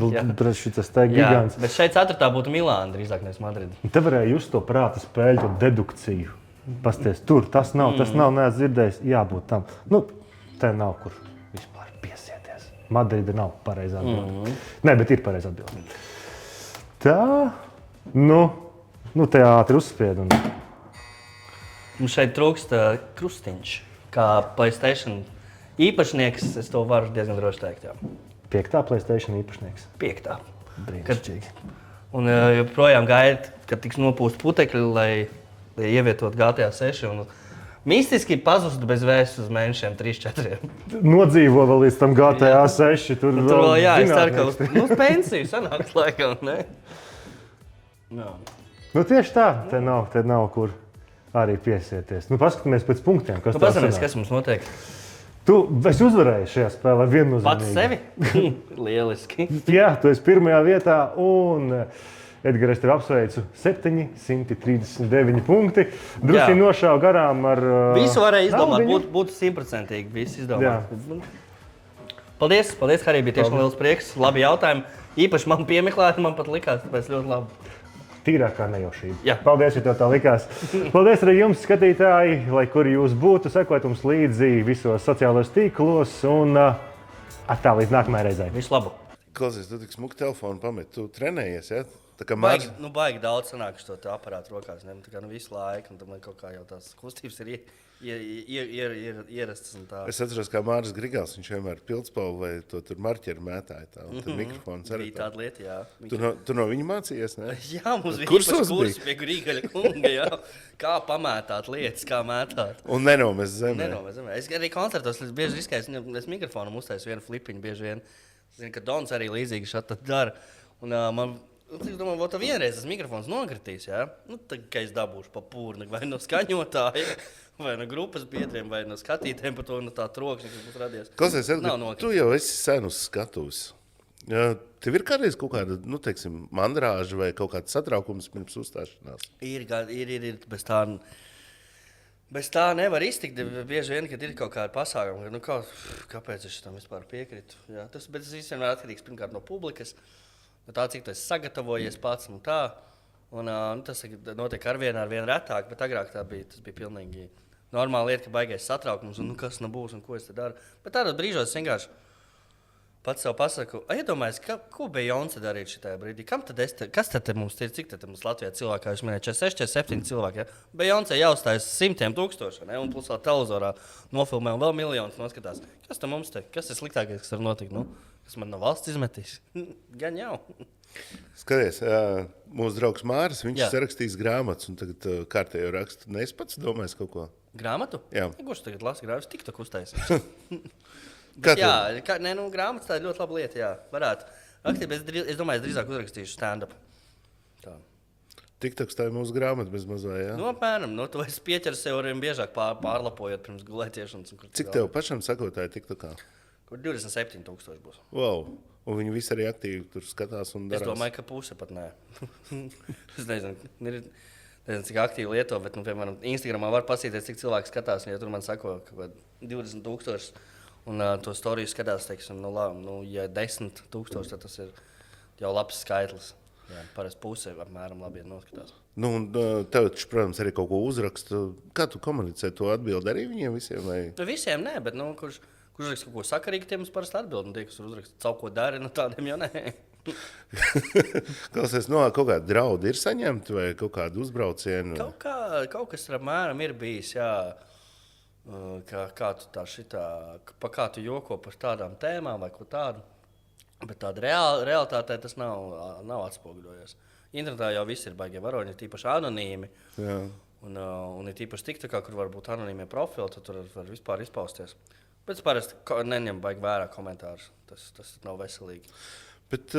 šitas te gigants. Bet šeit 4. būtu Milāna, drīzāk nevis Madrida. Te varēja just to prāta spēļu, to dedukciju. Pasties, tur tas nav, neesmu dzirdējis, jābūt tam. Nu, te nav kur vispār piesieties. Madrida nav pareizā atbilde. Nē, bet ir pareizā atbilde. Tā, nu teātri uzspied. Mums šeit trūkst krustiņš, kā PlayStation īpašnieks, es to varu diezgan droši teikt, jā. 5. PlayStation īpašnieks. 5. Brīnišķīgi. Un joprojām gaida, kad tiks nopūst putekļi, lai ievietotu GTA 6. Un mistiski pazustu bez vēstus uz mēnešiem 3-4. Nodzīvo vēl līdz tam GTA 6. Tur vēl es ceru, ka uz pensiju sanāks laikam, ne? Nu tieši tā, te nav kur arī piesieties. Nu paskatāmies pēc punktiem, kas paskatāmies, kas mums notiek. Es uzvarēju šajā spēlē viennozīmīgi. Pats sevi? Lieliski. Jā, tu esi pirmajā vietā un Edgars, es tevi apsveicu 739 punkti. Drusku nošāvu garām ar visu varēja izdomāt, būtu 100%. Visu izdomāt. Paldies, Harī, bija tiešām liels prieks. Labi jautājumi. Īpaši man piemeklēt, man pat likās, tāpēc ļoti labi. Tīrākā nejaušība. Jā. Paldies, ja tev tā likās. Paldies arī jums, skatītāji, lai kur jūs būtu. Sekojiet mums līdzi visos sociālajos tīklos un tā līdz nākamajai reizei. Visu labu. Klausies, tu tik smuku telefonu pamet. Tu trenējies, ja? Tā kā baigi daudz sanāk šo aparātu rokās. Ne? Tā kā visu laiku, un man kaut kā jau tās kustības ir ierastas. Es atceros, kā Māris Grigals, viņš vienmēr pildspalvu vai to tur marķeru mētāja. Un tad mikrofons arī. Bija tāda lieta, jā. Tu no viņa mācījies, ne? Jā, mums bija kurs pie Grīgaļa kunga, jā. Kā pamētāt lietas, kā mētāt. Un nenomest zemē. Es arī koncertos bieži riskēju, es mikrofonam uztaisu vienu flipiņu bieži vien. Zinu, ka Dons arī līdzīgi šādi dara. Un es domāju, ka vienreiz tas mikrofons nokritīs, jā? Nu, tad, ka es dabūšu pa pūrni vai no skaņotāja, vai no grupas biedriem, vai no skatītēm par to tā trokšņa, kas būs radies. Klausies, tu jau esi sen uz skatuves. Tev ir kādreiz kaut kāda, teiksim, mandrāža vai kaut kāds satraukums pirms uzstāšanās? Ir, bez tā nevar iztikt. Bieži vien, kad ir kaut kāda pasākuma, kāpēc es tam vispār piekritu. Jā, tas visiem ir atkarīgs pirmkārt no publikas. Tā, cik tu esi sagatavojies pats un tā. Un, tas notiek arvien retāk, bet agrāk tas bija pilnīgi normāla lieta, ka baigais satraukums un kas būs un ko es te daru. Bet tādos brīžos es vienkārši pats sev pasaku, iedomājies, ko Beyoncé darīt šitajā brīdī. Kas tad mums ir? Cik tad mums Latvijā cilvēki, kā jūs minējāt, 46, 47 cilvēki? Ja? Beyoncé jau uzstājas 100,000, un plus vēl televizorā nofilmē un vēl miljonus noskatās. Kas tam mums te? Kas ir sliktākais, kas var notikt? Kas man no valsts izmetīs? Gan jau. Skaties, mūsu draugs Māris, viņš sarakstīs grāmatas un tagad kārtējo rakstu. Es pats domāju kaut ko. Grāmatu? Jā. Kurš tagad lasa grāmatas? TikTok uztaisīs. Grāmatas tā ir ļoti laba lieta, jā. Varētu. Es domāju, es drīzāk uzrakstīšu stand-up. TikToks tā ir mūsu grāmata bez mazā, jā? Apmēram, tu esi pieķers sev arvien biežāk pārlapojot pirms gulētiešanas. Cik tev pašam sakotāji TikTokā? Kur 27,000 būs. Wow. Un viņi visi arī aktīvi tur skatās un darās. Es domāju, ka puse pat nē. Es nezinu, cik aktīvi lieto, bet, piemēram, Instagramā var pasīties, cik cilvēki skatās. Ja tur man sako, ka 20,000 un to storiju skatās, teiksim, ja 10,000, tad tas ir jau labs skaitlis. Jā, parasti pusē apmēram labi noskatās. Tev, protams, arī kaut ko uzraksta. Kā tu komunicē to atbildi arī viņiem visiem? Vai? Visiem nē, bet kurš uzraksta kaut ko sakarīgi, tiem parasti atbild. Tie, kas uzraksta savu ko dari, tādiem jau nē. Klausies, kaut kāda drauda ir saņemta vai kaut kāda uzbrauciena? Kaut kas apmēram ir bijis, jā. Kā tu joko par tādām tēmām vai ko tādu. Bet tāda realitātē tas nav atspoguļojies. Internetā jau viss ir baigie varoņi, ir tīpaši anonīmi. Jā. Un ir tīpaši TikTokā, kur var būt anonīmie profili, tad tur var vispār izpausties. Bet es parasti neņem baigi vērā komentārus. Tas nav veselīgi. Bet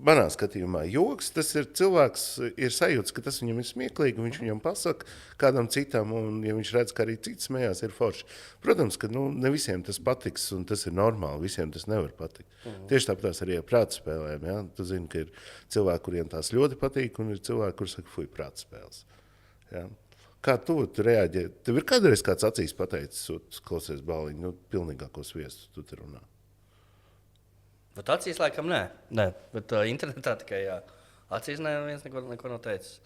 manā skatījumā joks, tas ir cilvēks, ir sajūts, ka tas viņam ir smieklīgi, un viņš viņam pasaka kādam citam, un ja viņš redz, ka arī cits smējās, ir forši. Protams, ka ne visiem tas patiks, un tas ir normāli, visiem tas nevar patikt. Tieši tāpēc arī ar prāta spēlēm. Ja? Tu zini, ka ir cilvēki, kuriem tās ļoti patīk, un ir cilvēki, kuri saka, fuj, prāta spēles. Ja? Kā tu reaģē? Tev ir kādreiz kāds acīs pateicis, klausies Bāliņ, pilnīgākos viestus tu te runā? Bet acīs laikam nē. Nē, bet internetā tikai jā. Acīs neviens neko nav teicis.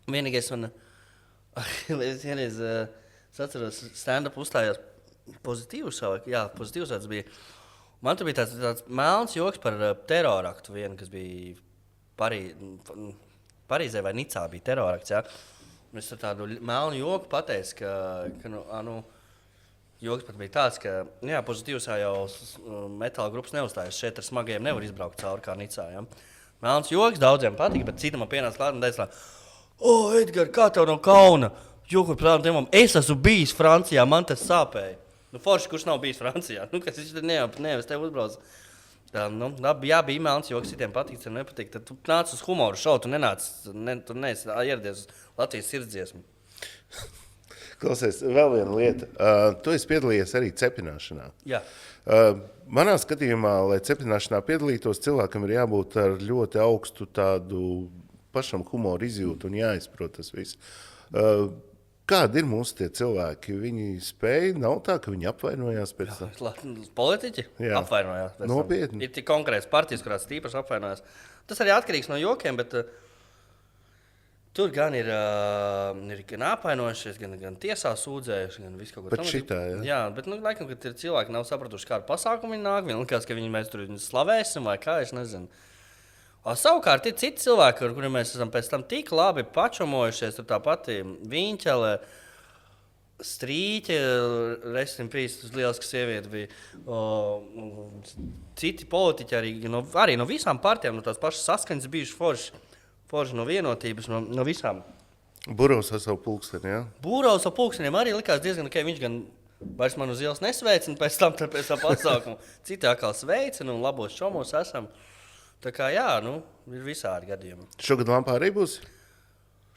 Vienīgais man, es vienreiz atceros, stand-up uzstājās pozitīvs savāk. Jā, pozitīvs tāds bija. Man tur bija tāds melns joks par teroraktu vienu, kas bija Parīzē vai Nicā bija terorakts, jā. Es ar tādu melnu joku pateicu, ka joks pat bija tāds, ka, jā, pozitīvsā jau metāla grupas neuzstājas. Šeit ar smagajiem nevar izbraukt cauri kā Nicā, jā. Melns joks daudziem patika, bet citam man pienāca klāt un teica, Edgar, kā tev no kauna? Joku par tādām tēmām, es esmu bijis Francijā, man tas sāpēja. Forši, kurš nav bijis Francijā? Kas viņš nevis tev uzbrauc. Jā, bija melns joks, citiem patīk, citiem nepatīk. Tad tu nāc uz humoru šovu, tu neesi ieradies uz Latvijas sirdsdziesmu. Klausies, vēl viena lieta. Tu esi piedalījies arī cepināšanā. Jā. Manā skatījumā, lai cepināšanā piedalītos, cilvēkam ir jābūt ar ļoti augstu tādu pašam humoru izjūtu un jāizprot tas viss. Kādi ir mūsu tie cilvēki? Viņi spēj, nav tā, ka viņi apvainojās pēc tam? Politiķi apvainojās. Nopietni. Ir tik konkrēts partijas, kurās tīpaši apvainojās. Tas arī atkarīgs no jokiem, bet tur gan ir gan apvainojušies, gan tiesā sūdzējuši, gan visu kaut ko tādu. Šitā, jā. Jā, bet laikam, kad ir cilvēki nav sapratuši, kādu pasākumu viņi nāk, viņam likās, ka mēs tur slavēsim vai kā, es nezinu. Savukārt ir citi cilvēki, ar kuriem mēs esam pēc tam tik labi pačamojušies. Tur tā pati Viņķele, Strīķe, Restin Prīstus, lieliska sieviete bija. Citi politiķi arī no visām partijām, no tās pašas saskaņas bijuši forši no vienotības, no visām. Burovs ar savu pulksteni, jā? Burovs ar pulksteniem arī likās diezgan, ka viņš gan vairs man uz ielas nesveicina pēc tam pasākumu. Citi atkal sveicina un labos čomos esam. Tā kā jā, ir visādi gadījumi. Šogad Lampā arī būs?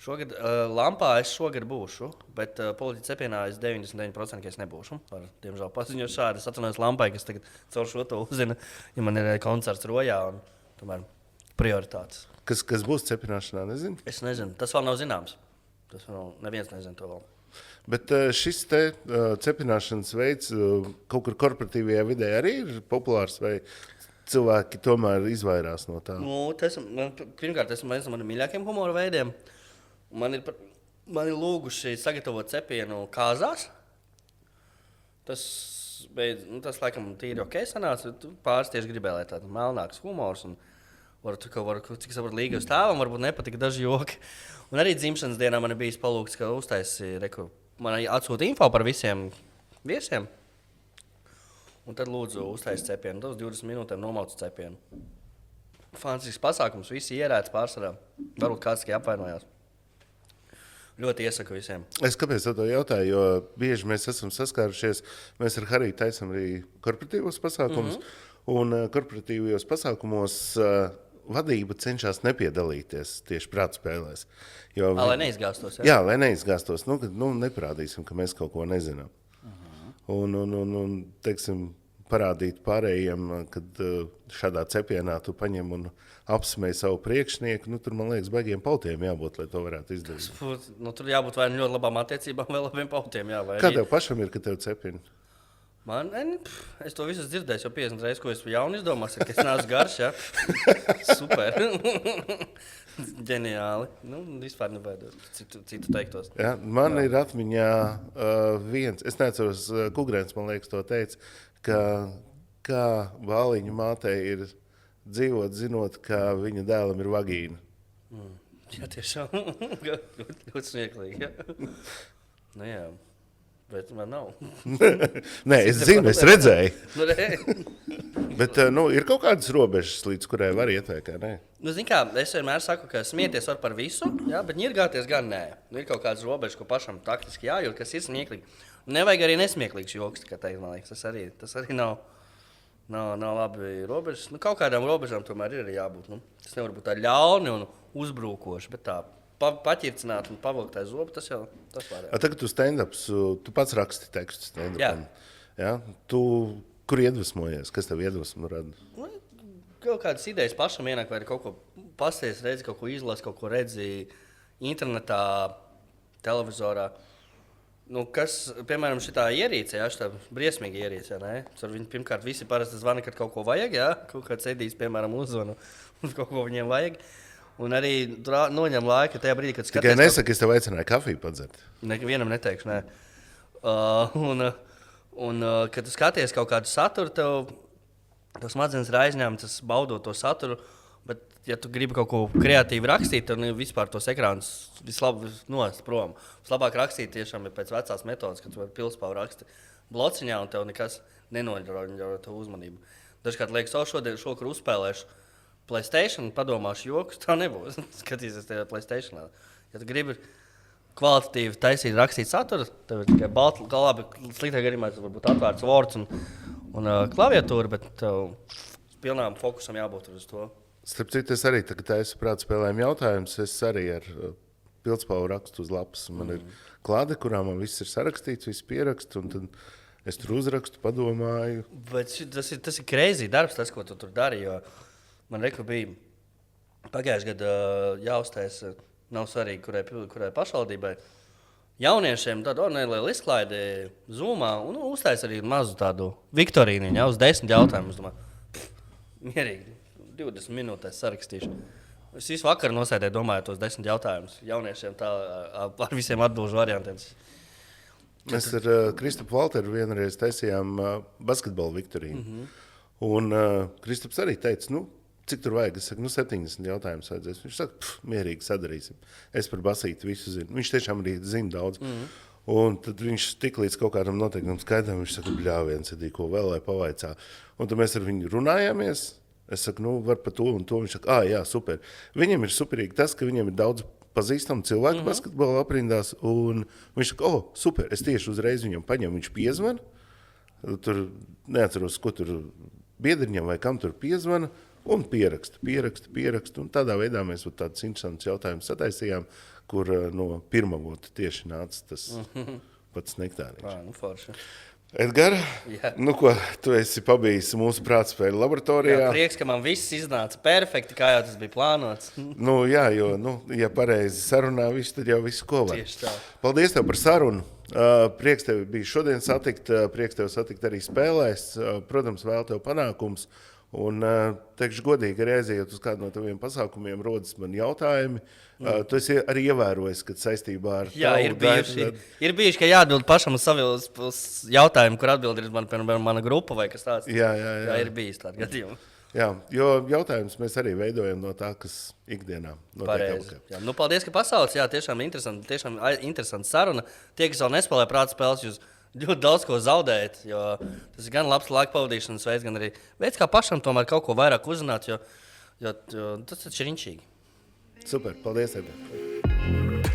Šogad Lampā es būšu, bet politiķa cepienā es 99% ka es nebūšu. Diemžēl paziņoju šādi. Es atvainojos Lampai, kas tagad caur šo to uzzina, ja man ir koncerts Rojā un tomēr prioritātes. Kas būs cepināšanā, nezinu? Es nezinu, tas vēl nav zināms. Tas vēl neviens nezina to vēl. Bet šis te cepināšanas veids kaut kur korporatīvajā vidē arī ir populārs vai cilvēki tomēr izvairās no tā? Pirmkārt, tas ir viens no maniem mīļākajiem humora veidiem. Man ir lūguši sagatavot cepienu kāzās. Tas laikam tīri ok sanāca. Pāris tieši gribēja, lai tāds melnāks humors. Un cik es saprotu, līga uz tēvam, varbūt nepatika daži joki. Un arī dzimšanas dienā man ir bijis palūgts, ka uztaisi, man atsūta info par visiem viesiem. Un tad lūdzu uztaisīt cepienu. Tas 20 minūtēm nomauc cepienu. Fantastisks pasākums, visi ierēdz pārsvarā. Varbūt kāds tikai apvainojās. Ļoti iesaku visiem. Es kāpēc to jautāju, jo bieži mēs esam saskārušies, mēs ar Hariju taisam arī korporatīvos pasākumus. Un korporatīvajos pasākumos vadība cenšas nepiedalīties tieši prāta spēlēs. Lai neizgāstos. Jā, lai neizgāstos. Neparādīsim, ka mēs kaut ko nezinām. Un teiksim, parādīt pārējiem, kad šādā cepienā tu paņem un apsmēji savu priekšnieku, tur, man liekas, baigiem pautiem jābūt, lai to varētu izdarīt. Tur jābūt vai ļoti labām attiecībām, vai labiem pautiem. Jā, kā tev pašam ir, ka tev cepina? Es to visu dzirdēju jau 50 reizes, ko es jaunu izdomāju, ka es neesmu garš, jā. Super. Ģeniāli. Vispār nevajadzētu citu teiktos. Ja, man ir atmiņā viens, es neatceros, Kugrēns, man liekas, to teica, kā Bāliņa mātei ir dzīvot, zinot, ka viņa dēlam ir vagīna. Jā, tiešām. Ļoti smieklīgi, jā. Jā. Bet man nav. Nē, es zinu, es redzēju. Bet ir kaut kādas robežas, līdz kurai var iet vai kā, nē? Es vienmēr saku, ka smieties var par visu, jā, bet ņirgāties gan nē. Ir kaut kādas robežas, ko pašam taktiski jājūt, kas ir smieklīgi. Nevajag arī nesmieklīgs joks, kā teikt, man liekas. Tas arī nav labi robežas. Kaut kādām robežām tomēr ir jābūt. Tas nevar būt tā ļauni un uzbrūkoši, bet tā paķircināt un pavilkt aiz zobu, tas var. Tagad tu stand-ups, tu pats raksti tekstu stand-upam. Jā. Kur iedvesmojies? Kas tev iedvesmu rada? Kaut kādas idejas pašam ienāk, vai kaut ko pasties, redzi, kaut ko izlasi, kaut ko redzi internetā, televizorā. Nu, kas, piemēram, šitā ierīce, jā, šitā briesmīga ierīce, jā, ne? Ar viņu pirmkārt visi parasti zvana, kad kaut ko vajag, jā, kaut kāds edīs, piemēram, uzzvanu, kaut ko viņiem vajag. Un arī noņem laiku tajā brīdī, kad skaties... Tikai nesaki, es tev aicināju kafiju padzert. Vienam neteikšu, nē. Kad tu skaties kaut kādu saturu, tev smadzenes ir aizņemtas baudot to saturu, bet, ja tu gribi kaut ko kreatīvi rakstīt, tad vispār tos ekrānus vislabāk nost prom. Vislabāk rakstīt tiešām ir pēc vecās metodas, kad tu vari pilspāvu raksti blociņā un tev nekas nenoļauj tev uzmanību. Dažkārt liekas, šokar uzspēlēšu PlayStation, padomāšu jokus, tā nebūs. Skatīsies tajā PlayStationā. Ja tu gribi kvalitatīvi taisīt, rakstīt saturu, tev ir tikai labi, sliktā gadījumā tas varbūt atvērts Words un klaviatūra, bet tev pilnām fokusam jābūt uz to. Starp citu, es arī tagad esmu prātā spēlējumu jautājumus. Es arī ar pildspalvu rakstu uz lapas. Man ir klāde, kurā man viss ir sarakstīts, viss pieraksts, un tad es tur uzrakstu, padomāju. Bet tas ir crazy darbs, tas, ko tu tur dari, jo man bija pagājušajā gadā jāuztais, nav svarīgi, kurai pašvaldībai. Jauniešiem tādu nelielu izklaidi Zoomā un uztais arī mazu tādu viktorīnu, jā, uz 10 jautājumus. Mierīgi. 20 minūtēs sarakstīšu. Es visu vakaru nosēdēju, domāju tos 10 jautājumus jauniešiem tā ar visiem atbilžu variantiem. Mēs ar Kristapu Valteru vienreiz taisījām basketbola viktorīnu. Un Kristaps arī teica, cik tur vajag? Es saku, 70 jautājumus vajadzēs. Viņš saka, mierīgi sadarīsim. Es par basīti visu zinu. Viņš tiešām arī zina daudz. Un tad viņš tik līdz kaut kādam noteiktam skaidram, viņš saka, bļāviens, ko vēl lai pavaicā. Un tad mēs ar viņu runājāmies. Es saku, var par to un to. Viņš saka, jā, super. Viņiem ir superīgi tas, ka viņiem ir daudz pazīstamu cilvēku basketbola aprindās. Un viņš saka, super, es tieši uzreiz viņam paņemu, viņš piezvana. Tur neatceros, ko tur biedriņam vai kam tur piezvana. Un pieraksta. Un tādā veidā mēs tādus interesantus jautājumus sataisījām, kur no pirmavota tieši nāca tas pats nektāriņš. Forši. Edgar, ko tu esi pabijis mūsu prātspēļu laboratorijā? Jā, prieks, ka man viss iznāca perfekti, kā jau tas bija plānots. Jā, jo, ja pareizi sarunā visu, tad jau visu ko var. Tieši tā. Paldies tev par sarunu. Prieks tev bija šodien satikt, prieks tev satikt arī spēlēs. Protams, vēl tev panākums. Un teikšu godīgi, arī aizejot uz kādu no taviem pasākumiem, rodas man jautājumi. Tu esi arī ievērojis, kad saistībā ar jā, ir bijuši, ka jāatbild pašam uz savu jautājumu, kur atbild ir mana grupa vai kas tāds. Jā, ir bijis tādi gadījumi. Jā, jo jautājums mēs arī veidojam no tā, kas ikdienā notiek. Paldies, ka pasauc. Jā, tiešām interesanti saruna. Tie, kas vēl nespēlē prāta spēles, jūs ļoti daudz ko zaudējat, jo tas ir gan labs laika pavadīšanas veids, gan arī veids, kā pašam tomēr kaut ko vairāk uzzināt, jo tas ir šķiņķīgi. Super, paldies, Edgar.